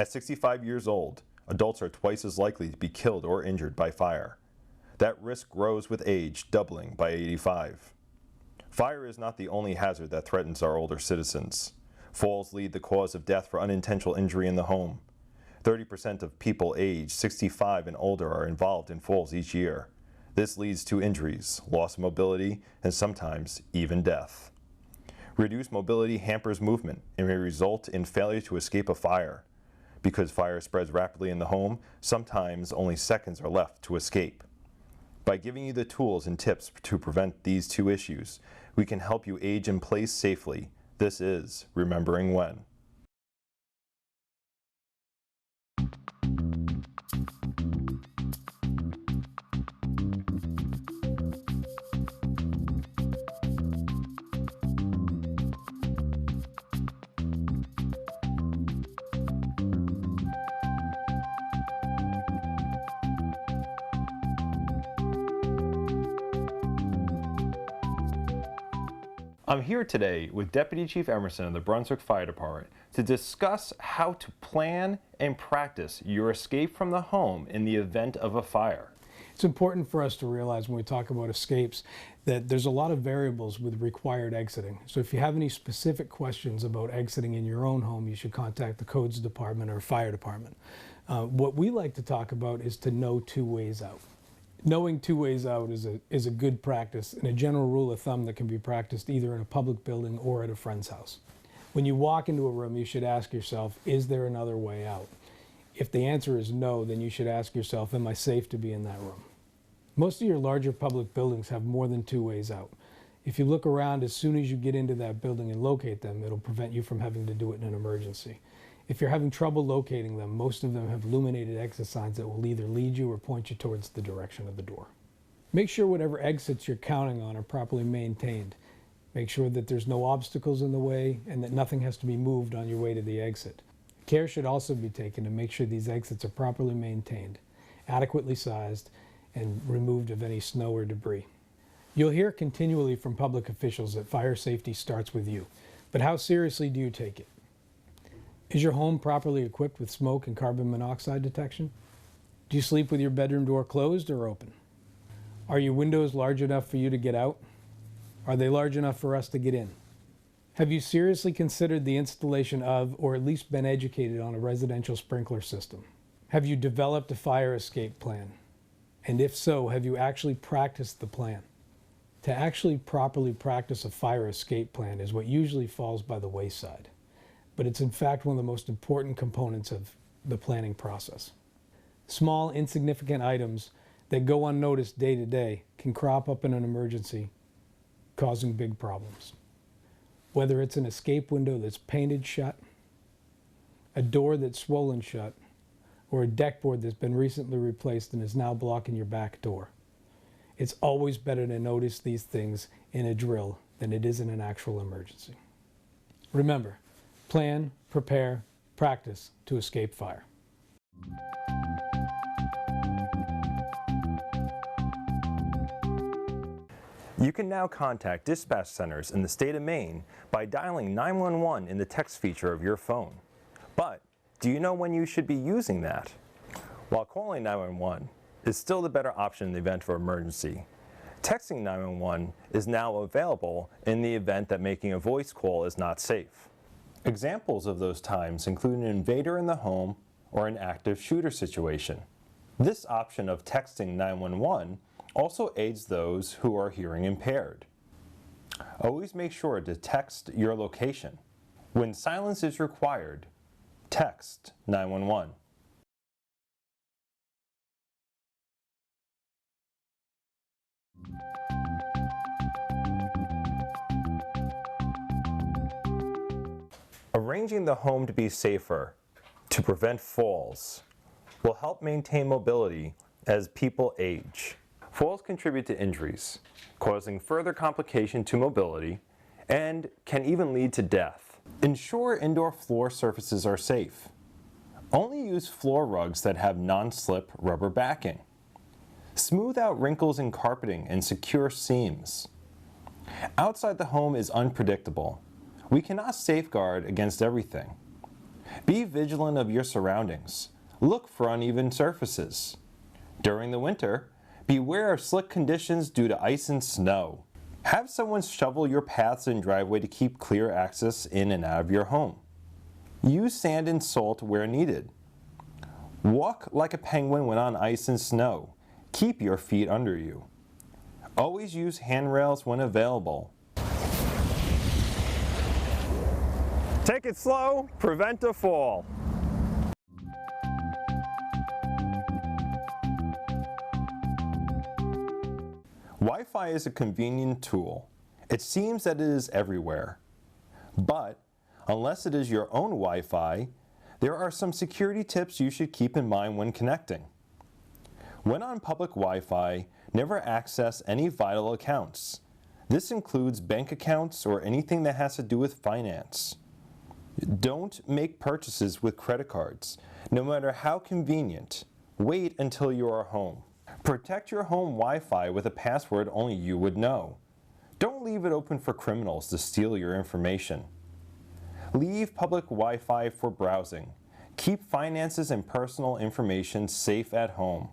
At 65 years old, adults are twice as likely to be killed or injured by fire. That risk grows with age, doubling by 85. Fire is not the only hazard that threatens our older citizens. Falls lead the cause of death for unintentional injury in the home. 30% of people aged 65 and older are involved in falls each year. This leads to injuries, loss of mobility, and sometimes even death. Reduced mobility hampers movement and may result in failure to escape a fire. Because fire spreads rapidly in the home, sometimes only seconds are left to escape. By giving you the tools and tips to prevent these two issues, we can help you age in place safely. This is Remembering When. I'm here today with Deputy Chief Emerson of the Brunswick Fire Department to discuss how to plan and practice your escape from the home in the event of a fire. It's important for us to realize when we talk about escapes that there's a lot of variables with required exiting. So if you have any specific questions about exiting in your own home, you should contact the Codes Department or Fire Department. What we like to talk about is to know two ways out. Knowing two ways out is a good practice and a general rule of thumb that can be practiced either in a public building or at a friend's house. When you walk into a room, you should ask yourself, is there another way out? If the answer is no, then you should ask yourself, am I safe to be in that room? Most of your larger public buildings have more than two ways out. If you look around, as soon as you get into that building and locate them, it'll prevent you from having to do it in an emergency. If you're having trouble locating them, most of them have illuminated exit signs that will either lead you or point you towards the direction of the door. Make sure whatever exits you're counting on are properly maintained. Make sure that there's no obstacles in the way and that nothing has to be moved on your way to the exit. Care should also be taken to make sure these exits are properly maintained, adequately sized, and removed of any snow or debris. You'll hear continually from public officials that fire safety starts with you, but how seriously do you take it? Is your home properly equipped with smoke and carbon monoxide detection? Do you sleep with your bedroom door closed or open? Are your windows large enough for you to get out? Are they large enough for us to get in? Have you seriously considered the installation of, or at least been educated on, a residential sprinkler system? Have you developed a fire escape plan? And if so, have you actually practiced the plan? To actually properly practice a fire escape plan is what usually falls by the wayside. But it's in fact one of the most important components of the planning process. Small, insignificant items that go unnoticed day to day can crop up in an emergency, causing big problems. Whether it's an escape window that's painted shut, a door that's swollen shut, or a deck board that's been recently replaced and is now blocking your back door. It's always better to notice these things in a drill than it is in an actual emergency. Remember, plan, prepare, practice to escape fire. You can now contact dispatch centers in the state of Maine by dialing 911 in the text feature of your phone. But do you know when you should be using that? While calling 911 is still the better option in the event of an emergency, texting 911 is now available in the event that making a voice call is not safe. Examples of those times include an invader in the home or an active shooter situation. This option of texting 911 also aids those who are hearing impaired. Always make sure to text your location. When silence is required, text 911. Arranging the home to be safer to prevent falls will help maintain mobility as people age. Falls contribute to injuries, causing further complication to mobility, and can even lead to death. Ensure indoor floor surfaces are safe. Only use floor rugs that have non-slip rubber backing. Smooth out wrinkles in carpeting and secure seams. Outside the home is unpredictable. We cannot safeguard against everything. Be vigilant of your surroundings. Look for uneven surfaces. During the winter, beware of slick conditions due to ice and snow. Have someone shovel your paths and driveway to keep clear access in and out of your home. Use sand and salt where needed. Walk like a penguin when on ice and snow. Keep your feet under you. Always use handrails when available. Take it slow, prevent a fall. Wi-Fi is a convenient tool. It seems that it is everywhere. But unless it is your own Wi-Fi, there are some security tips you should keep in mind when connecting. When on public Wi-Fi, never access any vital accounts. This includes bank accounts or anything that has to do with finance. Don't make purchases with credit cards, no matter how convenient. Wait until you are home. Protect your home Wi-Fi with a password only you would know. Don't leave it open for criminals to steal your information. Leave public Wi-Fi for browsing. Keep finances and personal information safe at home.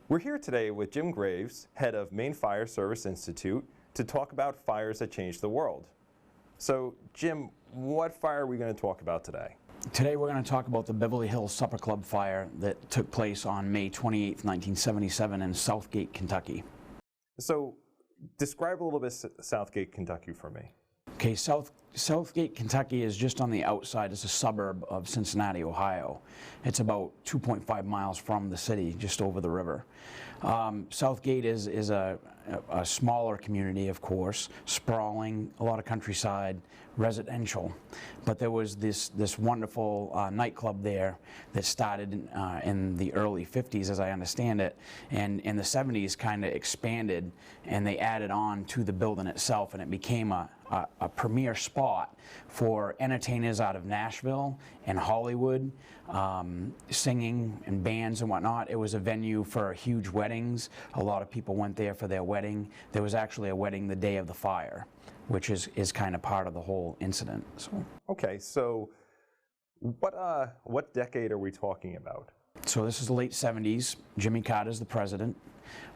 We're here today with Jim Graves, head of Maine Fire Service Institute, to talk about fires that change the world. So, Jim, what fire are we going to talk about today? Today we're going to talk about the Beverly Hills Supper Club fire that took place on May 28, 1977 in Southgate, Kentucky. So, describe a little bit Southgate, Kentucky for me. Okay, Southgate, Kentucky is just on the outside. It's a suburb of Cincinnati, Ohio. It's about 2.5 miles from the city, just over the river. Southgate is a smaller community, of course, sprawling, a lot of countryside, residential. But there was this wonderful nightclub there that started in the early 50s, as I understand it, and in the 70s kind of expanded, and they added on to the building itself, and it became a premier spot for entertainers out of Nashville and Hollywood, singing and bands and whatnot. It was a venue for huge weddings. A lot of people went there for their wedding. There was actually a wedding the day of the fire, which is kind of part of the whole incident. So. Okay, so what decade are we talking about? So this is the late 70s. Jimmy Carter's the president.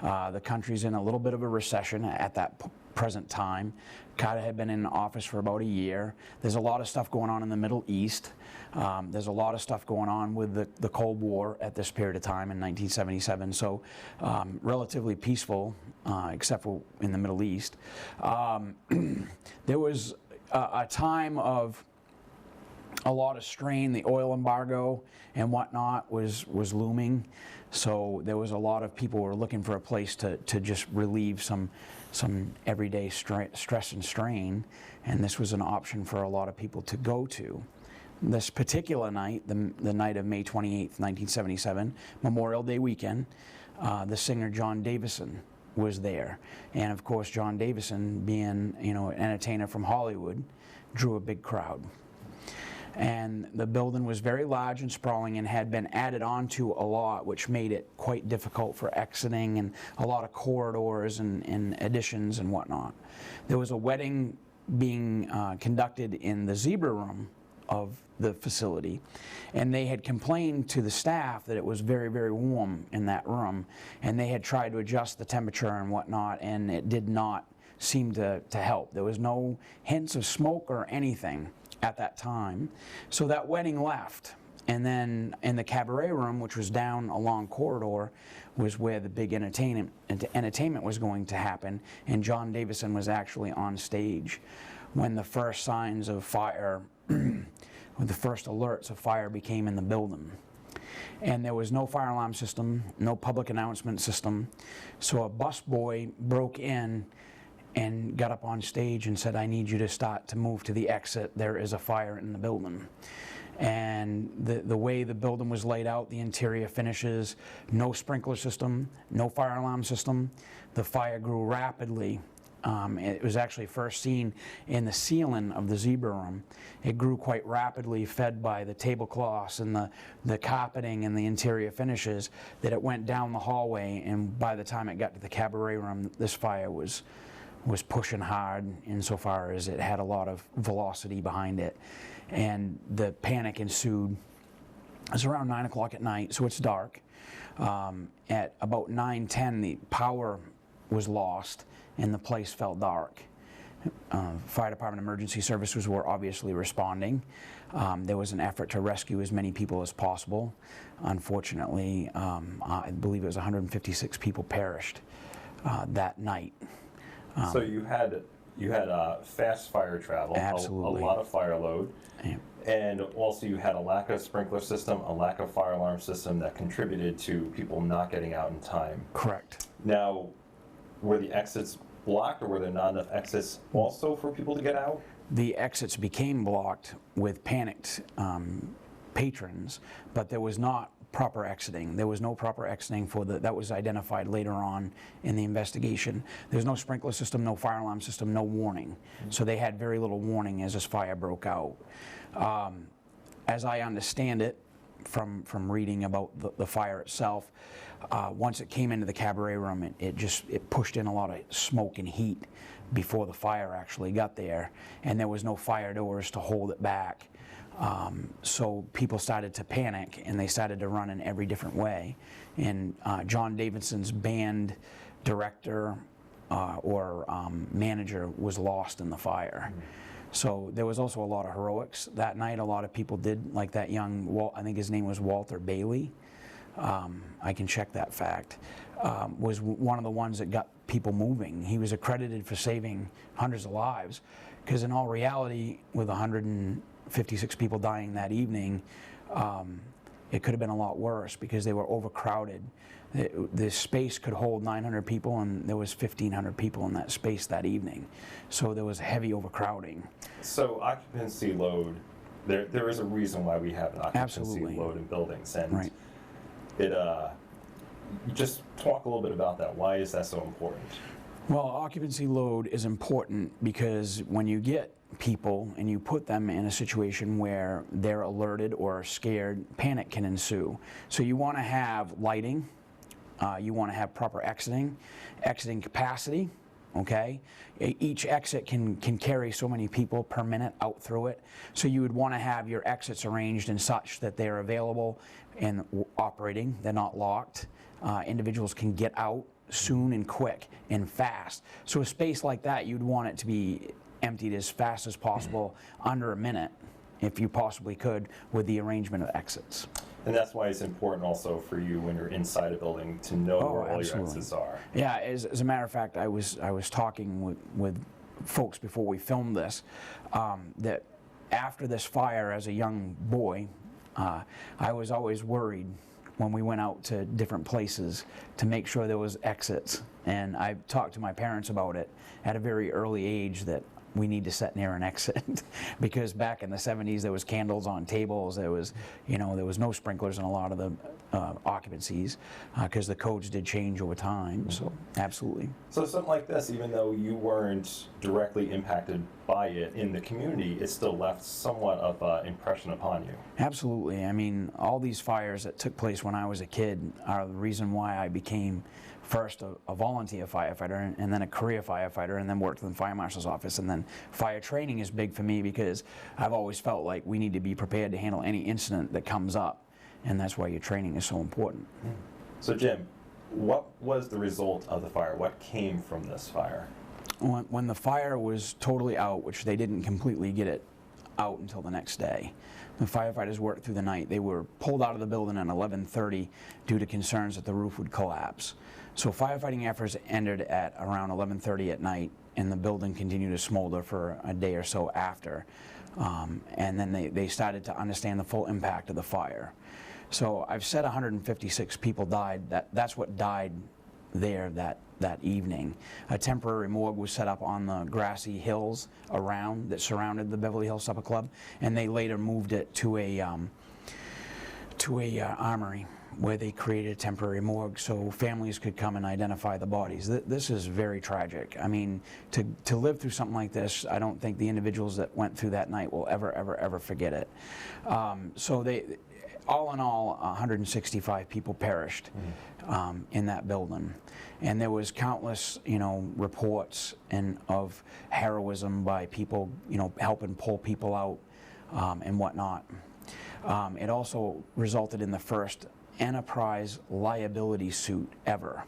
The country's in a little bit of a recession at that present time. Carter had been in office for about a year. There's a lot of stuff going on in the Middle East. There's a lot of stuff going on with the Cold War at this period of time in 1977, so relatively peaceful, except for in the Middle East. There was a time of a lot of strain. The oil embargo and whatnot was looming, so there was a lot of people who were looking for a place to just relieve some everyday stress and strain, and this was an option for a lot of people to go to. This particular night, the night of May 28, 1977, Memorial Day weekend, the singer John Davison was there, and of course John Davison, being an entertainer from Hollywood, drew a big crowd. And the building was very large and sprawling and had been added onto a lot, which made it quite difficult for exiting, and a lot of corridors and additions and whatnot. There was a wedding being conducted in the zebra room of the facility, and they had complained to the staff that it was very, very warm in that room, and they had tried to adjust the temperature and whatnot, and it did not seem to help. There was no hints of smoke or anything at that time. So that wedding left, and then in the cabaret room, which was down a long corridor, was where the big entertainment was going to happen, and John Davison was actually on stage when the first signs of fire, when the first alerts of fire became in the building. And there was no fire alarm system, no public announcement system, so a busboy broke in and got up on stage and said, "I need you to start to move to the exit. There is a fire in the building." And the way the building was laid out, the interior finishes, no sprinkler system, no fire alarm system, the fire grew rapidly It was actually first seen in the ceiling of the zebra room. It grew quite rapidly, fed by the tablecloths and the carpeting and the interior finishes, that it went down the hallway, and by the time it got to the cabaret room, this fire was pushing hard insofar as it had a lot of velocity behind it. And the panic ensued. It was around 9 o'clock at night, so it's dark. At about 9:10, the power was lost and the place felt dark. Fire department emergency services were obviously responding. There was an effort to rescue as many people as possible. Unfortunately, I believe it was 156 people perished that night. So you had fast fire travel, Absolutely. a lot of fire load, Yeah. and also you had a lack of sprinkler system, a lack of fire alarm system that contributed to people not getting out in time. Correct. Now, were the exits blocked, or were there not enough exits also for people to get out? The exits became blocked with panicked patrons, but there was not proper exiting. There was no proper exiting that was identified later on in the investigation. There's no sprinkler system, no fire alarm system, no warning. So they had very little warning as this fire broke out. As I understand it, from reading about the fire itself, once it came into the cabaret room, it pushed in a lot of smoke and heat before the fire actually got there, and there was no fire doors to hold it back. So people started to panic, and they started to run in every different way. And John Davidson's band director or manager was lost in the fire. So there was also a lot of heroics that night. A lot of people did, like that young, I think his name was Walter Bailey. I can check that fact. Was one of the ones that got people moving. He was accredited for saving hundreds of lives, because in all reality, with 156 people dying that evening, it could have been a lot worse, because they were overcrowded. The space could hold 900 people, and there was 1,500 people in that space that evening. So there was heavy overcrowding. So occupancy load, there is a reason why we have an occupancy Absolutely. load in buildings, and Right. just talk a little bit about that. Why is that so important? Well, occupancy load is important because when you get people and you put them in a situation where they're alerted or scared, panic can ensue. So you want to have lighting, you want to have proper exiting capacity, okay? Each exit can carry so many people per minute out through it. So you would want to have your exits arranged in such that they're available and operating, they're not locked. Individuals can get out soon and quick and fast. So a space like that, you'd want it to be emptied as fast as possible, under a minute, if you possibly could, with the arrangement of exits. And that's why it's important also for you, when you're inside a building, to know where all your exits are. Yeah, as a matter of fact, I was talking with folks before we filmed this, that after this fire, as a young boy, I was always worried when we went out to different places to make sure there was exits. And I talked to my parents about it at a very early age, that we need to set near an exit because back in the 70s there was candles on tables, there was no sprinklers in a lot of the occupancies, because the codes did change over time. So absolutely. So something like this, even though you weren't directly impacted by it in the community, it still left somewhat of an impression upon you. Absolutely. I mean, all these fires that took place when I was a kid are the reason why I became first a volunteer firefighter, and then a career firefighter, and then worked in the fire marshal's office. And then fire training is big for me, because I've always felt like we need to be prepared to handle any incident that comes up, and that's why your training is so important. So Jim, what was the result of the fire? What came from this fire? When the fire was totally out, which they didn't completely get it out until the next day, the firefighters worked through the night. They were pulled out of the building at 11:30 due to concerns that the roof would collapse. So firefighting efforts ended at around 11:30 at night, and the building continued to smolder for a day or so after. And then they started to understand the full impact of the fire. So I've said 156 people died. That's what died there that evening. A temporary morgue was set up on the grassy hills that surrounded the Beverly Hills Supper Club, and they later moved it to a armory where they created a temporary morgue so families could come and identify the bodies. This is very tragic. I mean, to live through something like this, I don't think the individuals that went through that night will ever forget it. So all in all, 165 people perished in that building. And there was countless, reports of heroism by people, helping pull people out and whatnot. It also resulted in the first enterprise liability suit ever.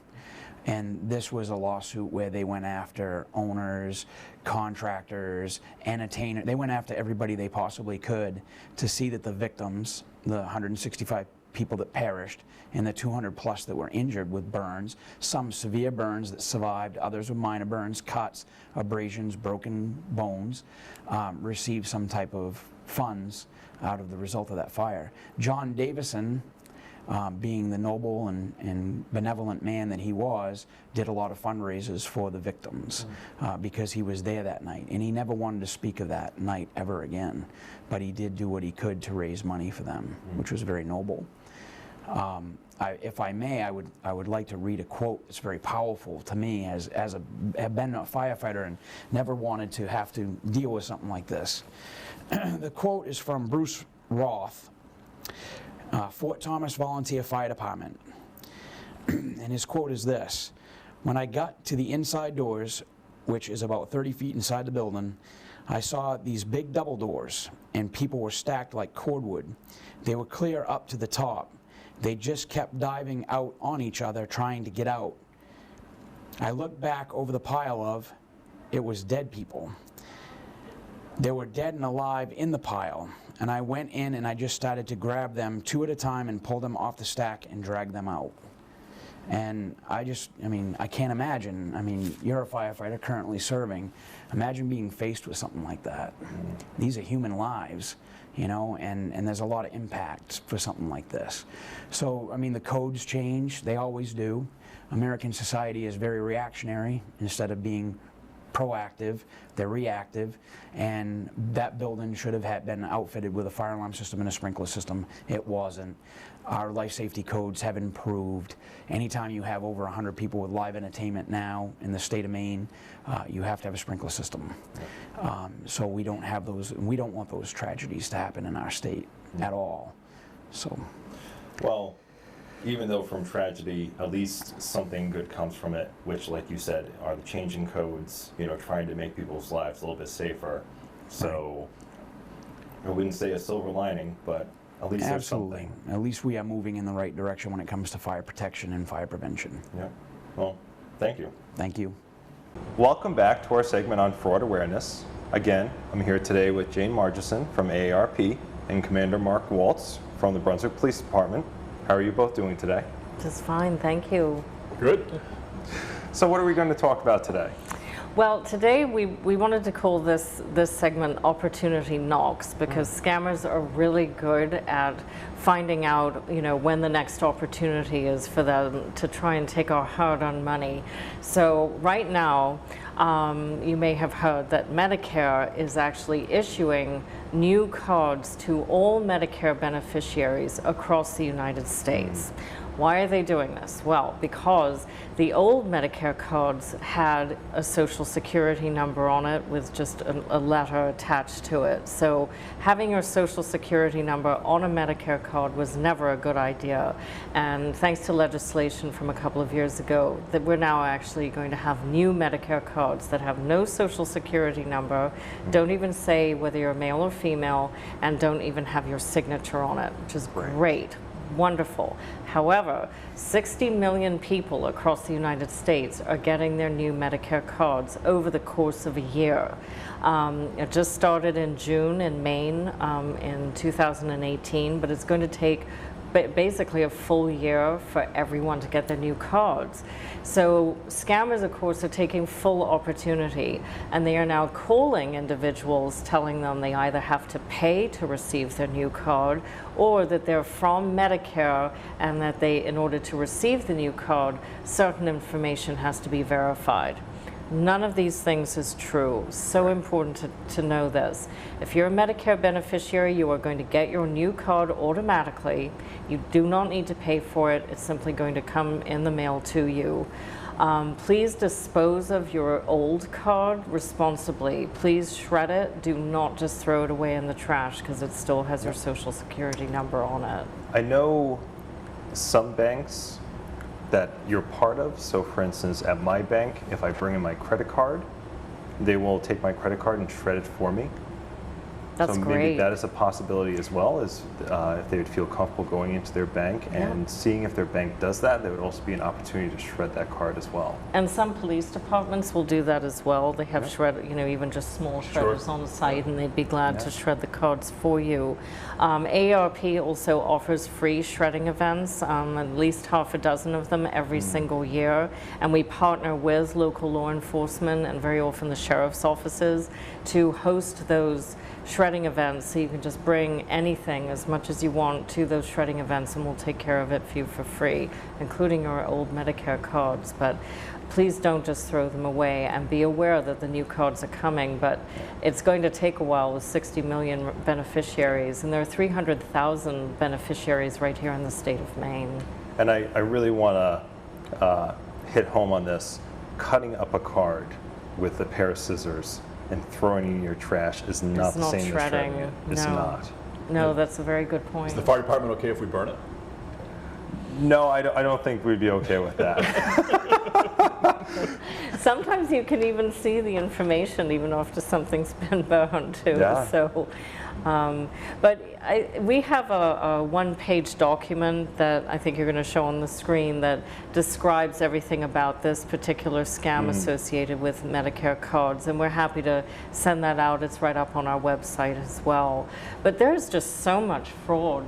And this was a lawsuit where they went after owners, contractors, entertainers. They went after everybody they possibly could to see that the victims, the 165 people that perished, and the 200 plus that were injured with burns, some severe burns that survived, others with minor burns, cuts, abrasions, broken bones, received some type of funds out of the result of that fire. John Davison, being the noble and benevolent man that he was, did a lot of fundraisers for the victims because he was there that night. And he never wanted to speak of that night ever again. But he did do what he could to raise money for them, which was very noble. If I may, I would like to read a quote that's very powerful to me as I've been a firefighter and never wanted to have to deal with something like this. The quote is from Bruce Roth, Fort Thomas Volunteer Fire Department. And his quote is this: "When I got to the inside doors, which is about 30 feet inside the building, I saw these big double doors, and people were stacked like cordwood. They were clear up to the top. They just kept diving out on each other, trying to get out. I looked back over the pile of, it was dead people. There were dead and alive in the pile, and I went in and I just started to grab them two at a time and pull them off the stack and drag them out." And I can't imagine. I mean, you're a firefighter currently serving. Imagine being faced with something like that. These are human lives, and there's a lot of impact for something like this. So, I mean, the codes change. They always do. American society is very reactionary instead of being proactive. They're reactive, and that building should have been outfitted with a fire alarm system and a sprinkler system. It wasn't. Our life safety codes have improved. Anytime you have over 100 people with live entertainment now in the state of Maine, you have to have a sprinkler system. So we don't have those, and we don't want those tragedies to happen in our state at all. So, well, even though from tragedy, at least something good comes from it, which, like you said, are the changing codes, trying to make people's lives a little bit safer. So, I wouldn't say a silver lining, but at least there's something. At least we are moving in the right direction when it comes to fire protection and fire prevention. Yeah. Well, thank you. Thank you. Welcome back to our segment on fraud awareness. Again, I'm here today with Jane Margison from AARP and Commander Mark Waltz from the Brunswick Police Department. How are you both doing today? Just fine, thank you. Good. So what are we going to talk about today? Well, today we wanted to call this segment Opportunity Knocks, because scammers are really good at finding out, when the next opportunity is for them to try and take our hard-earned money. So right now, you may have heard that Medicare is actually issuing new cards to all Medicare beneficiaries across the United States. Why are they doing this? Well, because the old Medicare cards had a Social Security number on it with just a letter attached to it. So having your Social Security number on a Medicare card was never a good idea. And thanks to legislation from a couple of years ago, that we're now actually going to have new Medicare cards that have no Social Security number, don't even say whether you're male or female, and don't even have your signature on it, which is great. Wonderful. However, 60 million people across the United States are getting their new Medicare cards over the course of a year. It just started in June in Maine in 2018, but it's going to take basically a full year for everyone to get their new cards. So scammers, of course, are taking full opportunity, and they are now calling individuals, telling them they either have to pay to receive their new card, or that they're from Medicare, and that they, in order to receive the new card, certain information has to be verified. None of these things is true. So important to know this. If you're a Medicare beneficiary, you are going to get your new card automatically. You do not need to pay for it. It's simply going to come in the mail to you. Please dispose of your old card responsibly. Please shred it. Do not just throw it away in the trash because it still has your Social Security number on it. I know some banks that you're part of. So for instance, at my bank, if I bring in my credit card, they will take my credit card and shred it for me. That's so maybe great. that is a possibility as well, as if they would feel comfortable going into their bank and seeing if their bank does that, there would also be an opportunity to shred that card as well. And some police departments will do that as well. They have shred, you know, even just small shredders on site, and they'd be glad to shred the cards for you. AARP also offers free shredding events, at least half a dozen of them every single year. And we partner with local law enforcement and very often the sheriff's offices to host those shredding events, so you can just bring anything as much as you want to those shredding events and we'll take care of it for you for free, including our old Medicare cards. But please don't just throw them away, and be aware that the new cards are coming, but it's going to take a while with 60 million beneficiaries, and there are 300,000 beneficiaries right here in the state of Maine. And I really want to hit home on this. Cutting up a card with a pair of scissors and throwing it in your trash is not the same as shredding it. It's not. No, that's a very good point. Is the fire department okay if we burn it? No, I don't think we'd be okay with that. Sometimes you can even see the information even after something's been burned too. Yeah. So, but we have a one-page document that I think you're going to show on the screen that describes everything about this particular scam associated with Medicare cards, and we're happy to send that out. It's right up on our website as well. But there's just so much fraud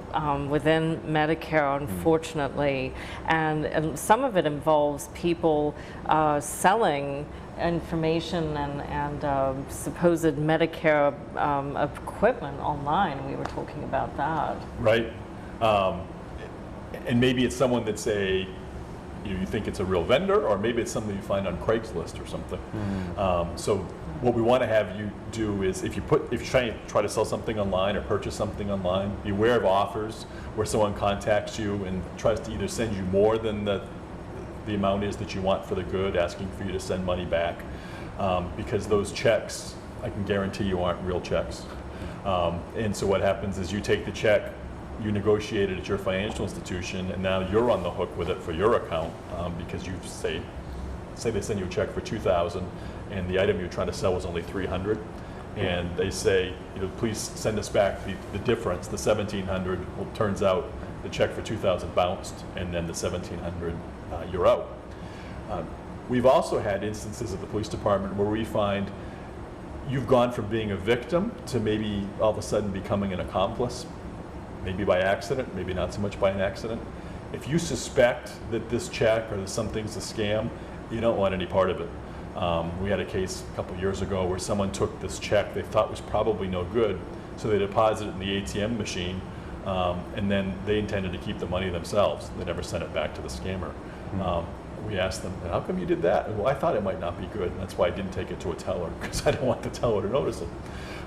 within Medicare, unfortunately, and some of it involves people selling information and supposed Medicare equipment online. We were talking about that. Right. And maybe it's someone that's you think it's a real vendor, or maybe it's something you find on Craigslist or something. So what we want to have you do is, if you're try to sell something online or purchase something online, be aware of offers where someone contacts you and tries to either send you more than the amount is that you want for the good, asking for you to send money back, because those checks, I can guarantee you, aren't real checks. And so what happens is you take the check, you negotiate it at your financial institution, and now you're on the hook with it for your account, because you say they send you a check for $2,000 and the item you're trying to sell was only $300, and they say, please send us back the difference, the $1,700. Well, it turns out the check for $2,000 bounced, and then the $1,700 you're out. We've also had instances at the police department where we find you've gone from being a victim to maybe all of a sudden becoming an accomplice, maybe by accident, maybe not so much by an accident. If you suspect that this check or that something's a scam, you don't want any part of it. We had a case a couple years ago where someone took this check they thought was probably no good, so they deposited it in the ATM machine, and then they intended to keep the money themselves. They never sent it back to the scammer. We asked them, how come you did that? Well, I thought it might not be good, and that's why I didn't take it to a teller, because I don't want the teller to notice it.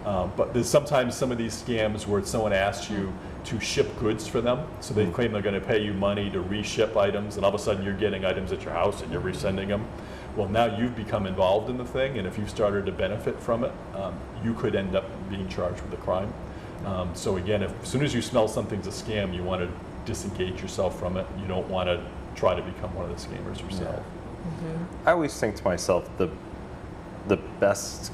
But there's sometimes some of these scams where someone asks you to ship goods for them, so they claim they're going to pay you money to reship items, and all of a sudden you're getting items at your house and you're resending them. Well, now you've become involved in the thing, and if you started to benefit from it, you could end up being charged with a crime. So again, as soon as you smell something's a scam, you want to disengage yourself from it. You don't want to try to become one of the scammers yourself. I always think to myself, the best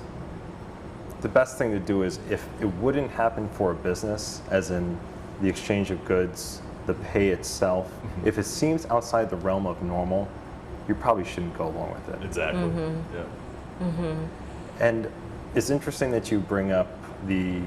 thing to do is, if it wouldn't happen for a business, as in the exchange of goods, the pay itself, if it seems outside the realm of normal, you probably shouldn't go along with it. Exactly. Yeah. And it's interesting that you bring up the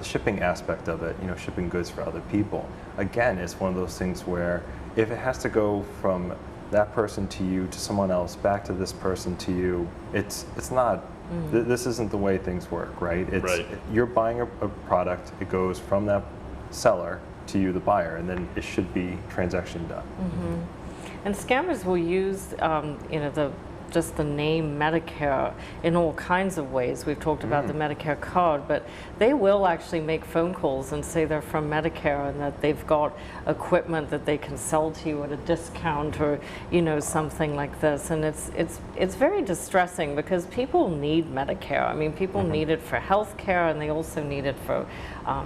shipping aspect of it, shipping goods for other people. Again, it's one of those things where if it has to go from that person to you, to someone else, back to this person to you, it's not, this isn't the way things work, right? You're buying a product, it goes from that seller to you, the buyer, and then it should be transaction done. And scammers will use, the just the name Medicare in all kinds of ways. We've talked about the Medicare card, but they will actually make phone calls and say they're from Medicare and that they've got equipment that they can sell to you at a discount, or something like this. And it's very distressing because people need Medicare. I mean, people need it for health care, and they also need it for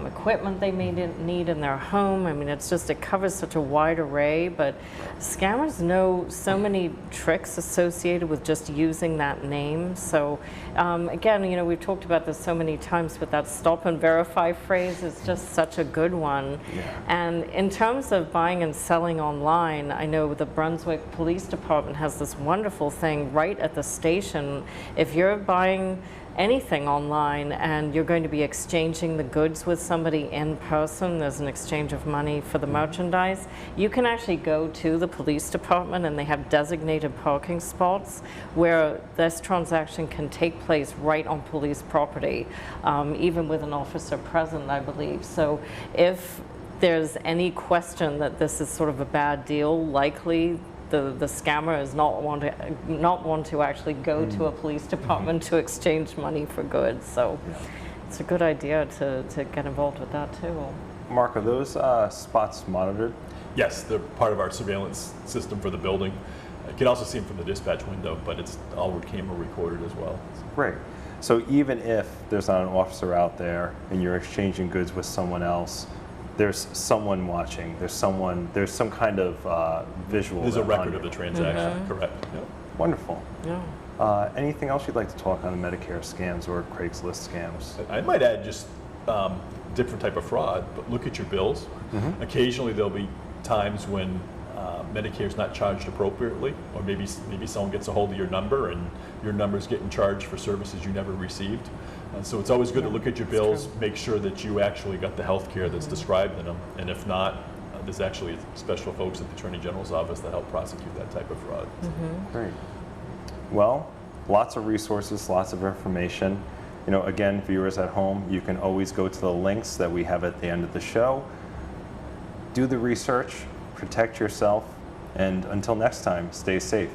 equipment they may need in their home. I mean, it covers such a wide array, but scammers know so many tricks associated with just using that name. So again, we've talked about this so many times, but that stop and verify phrase is just such a good one. Yeah. And in terms of buying and selling online, I know the Brunswick Police Department has this wonderful thing right at the station. If you're buying anything online and you're going to be exchanging the goods with somebody in person, there's an exchange of money for the merchandise, you can actually go to the police department and they have designated parking spots where this transaction can take place right on police property, even with an officer present, I believe. So if there's any question that this is sort of a bad deal, likely the scammer is not want to actually go to a police department to exchange money for goods. So it's a good idea to get involved with that too. Mark, are those spots monitored? Yes, they're part of our surveillance system for the building. You can also see them from the dispatch window, but it's all camera recorded as well. Great. So even if there's not an officer out there and you're exchanging goods with someone else, there's someone watching. There's some kind of visual. There's a record of the transaction, correct? Yeah. Wonderful. Yeah. Anything else you'd like to talk on the Medicare scams or Craigslist scams? I might add just different type of fraud, but look at your bills. Occasionally there'll be times when Medicare's not charged appropriately, or maybe someone gets a hold of your number and your number's getting charged for services you never received. So it's always good to look at your bills, make sure that you actually got the health care that's described in them, and if not, there's actually special folks at the Attorney General's office that help prosecute that type of fraud. Great. Well, lots of resources, lots of information. Again, viewers at home, you can always go to the links that we have at the end of the show. Do the research, protect yourself, and until next time, stay safe.